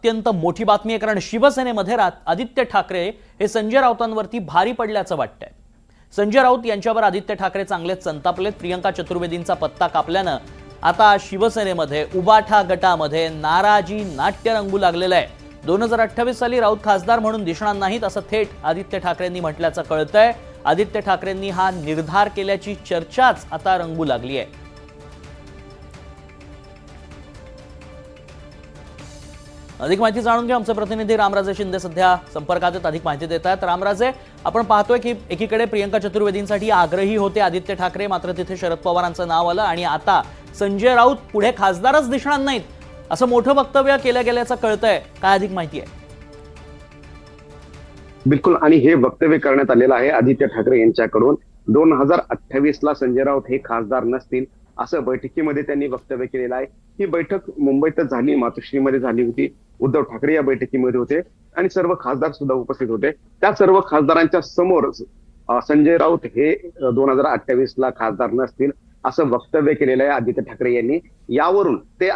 अत्यंत मोठी बातमी आहे, कारण शिवसेनेमध्ये आदित्य ठाकरे हे संजय राऊतांवरती भारी पडल्याचं वाटतंय। संजय राऊत यांच्यावर आदित्य ठाकरे चांगलेच संतापलेत। प्रियंका चतुर्वेदींचा पत्ता कापल्यानं आता शिवसेनेमध्ये उबाठा गटामध्ये नाराजी नाट्य रंगू लागलेलं आहे। 2028 साली राऊत खासदार म्हणून दिसणार नाहीत असं थेट आदित्य ठाकरेंनी म्हटल्याचं कळतंय। आदित्य ठाकरेंनी हा निर्धार केल्याची चर्चाच आता रंगू लागली आहे। अधिक माहिती जाणून घ्या, आमचे प्रतिनिधी रामराजे शिंदे सध्या संपर्कात आहेत, अधिक माहिती देत आहेत। रामराजे, आपण पाहतोय की एकीकडे प्रियंका चतुर्वेदींसाठी आग्रही होते आदित्य ठाकरे, मात्र तिथे शरद पवारांचं नाव आलं आणि आता संजय राऊत पुढे खासदारच दिसणार नाहीत असं मोठं वक्तव्य केलं गेल्याचं कळतंय। काय अधिक माहिती आहे? बिलकुल, आणि हे वक्तव्य करण्यात आलेलं आहे आदित्य ठाकरे यांच्याकडून। 2028 ला संजय राऊत हे खासदार नसतील असं बैठकीमध्ये त्यांनी वक्तव्य केलेलं आहे। ही बैठक मुंबईतच झाली, मातोश्रीमध्ये झाली होती। उद्धव ठाकरे या बैठकीमध्ये होते आणि सर्व खासदार सुद्धा उपस्थित होते। त्या सर्व खासदारांच्या समोर संजय राऊत हे 2028 ला खासदार नसतील असं वक्तव्य केलेलं आहे आदित्य ठाकरे यांनी। यावरून ते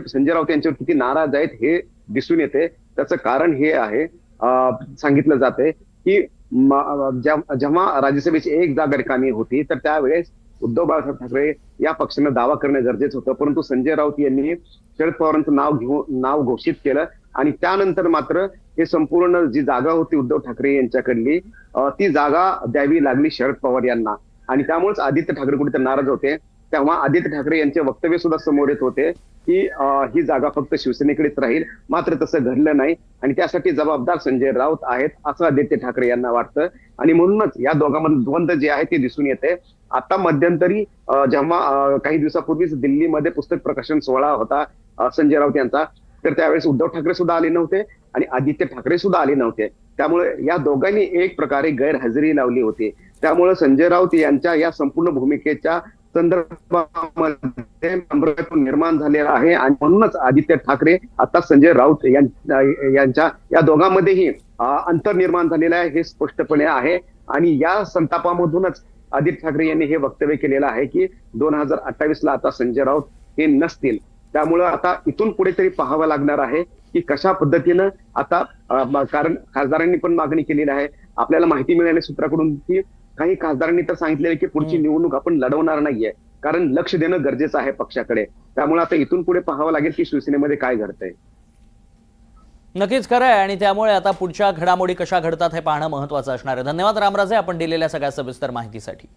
संजय राऊत यांच्यावर किती नाराज आहेत हे दिसून येते। त्याचं कारण हे आहे, सांगितलं जाते की जेव्हा राज्यसभेची एक जागा रिकामी होती तर त्यावेळेस उद्धव बाळासाहेब ठाकरे या पक्षानं दावा करणं गरजेचं होतं, परंतु संजय राऊत यांनी शरद पवारांचं नाव घोषित केलं आणि त्यानंतर मात्र हे संपूर्ण जी जागा होती उद्धव ठाकरे यांच्याकडली ती जागा द्यावी लागली शरद पवार यांना आणि त्यामुळेच आदित्य ठाकरे कुठे नाराज होते। तेव्हा आदित्य ठाकरे यांचे वक्तव्य सुद्धा समोर येत होते की ही जागा फक्त शिवसेनेकडेच राहील, मात्र तसं घडलं नाही आणि त्यासाठी जबाबदार संजय राऊत आहेत असं आदित्य ठाकरे यांना वाटतं आणि म्हणूनच या दोघांमध्ये द्वंद्व जे आहे ते दिसून येते। आता मध्यंतरी जेव्हा काही दिवसापूर्वीच दिल्लीमध्ये पुस्तक प्रकाशन सोहळा होता संजय राऊत यांचा, तर त्यावेळेस उद्धव ठाकरे सुद्धा आले नव्हते आणि आदित्य ठाकरे सुद्धा आले नव्हते। त्यामुळे या दोघांनी एक प्रकारे गैरहजेरी लावली होती। त्यामुळे संजय राऊत यांच्या या संपूर्ण भूमिकेच्या संदर्भामध्ये निर्माण झालेला आहे आणि म्हणूनच आदित्य ठाकरे आता संजय राऊत यांच्या या दोघांमध्येही अंतर निर्माण झालेलं आहे हे स्पष्टपणे आहे आणि या संतापामधूनच आदित्य ठाकरे यांनी हे वक्तव्य केलेलं आहे की 2028 ला आता संजय राऊत हे नसतील। त्यामुळं आता इथून पुढे तरी पाहावं लागणार आहे की कशा पद्धतीनं आता, कारण खासदारांनी पण मागणी केलेली आहे। आपल्याला माहिती मिळाली सूत्राकडून की काही खासदारांनी तर सांगितलेलं की पुढची निवडणूक आपण लढवणार नाहीये, कारण लक्ष देणं गरजेचं आहे पक्षाकडे। त्यामुळे आता इथून पुढे पाहावं लागेल की शिवसेनेमध्ये काय घडतंय। नक्कीच खरं आहे आणि त्यामुळे आता पुढच्या घडामोडी कशा घडतात हे पाहणं महत्त्वाचं असणार आहे। धन्यवाद रामराजे, आपण दिलेल्या सगळ्या सविस्तर माहितीसाठी।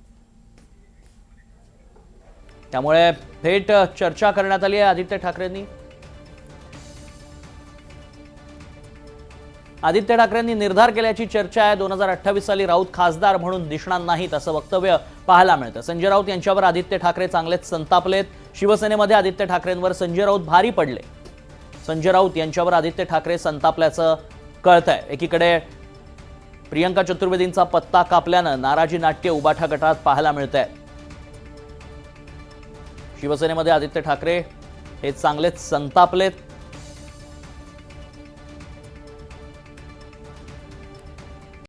त्यामुळे थेट चर्चा करण्यात आली आहे आदित्य ठाकरेंनी। आदित्य ठाकरेंनी निर्धार केल्याची चर्चा आहे। 2028 साली राऊत खासदार म्हणून दिसणार नाहीत असं वक्तव्य पाहायला मिळतं। संजय राऊत यांच्यावर आदित्य ठाकरे चांगलेच संतापलेत। शिवसेनेमध्ये आदित्य ठाकरेंवर संजय राऊत भारी पडले। संजय राऊत यांच्यावर आदित्य ठाकरे संतापल्याचं कळतंय। एकीकडे प्रियंका चतुर्वेदींचा पत्ता कापल्यानं नाराजी नाट्य उबाठा गटात पाहायला मिळतंय। शिवसेनेमध्ये आदित्य ठाकरे हे चांगलेच संतापलेत।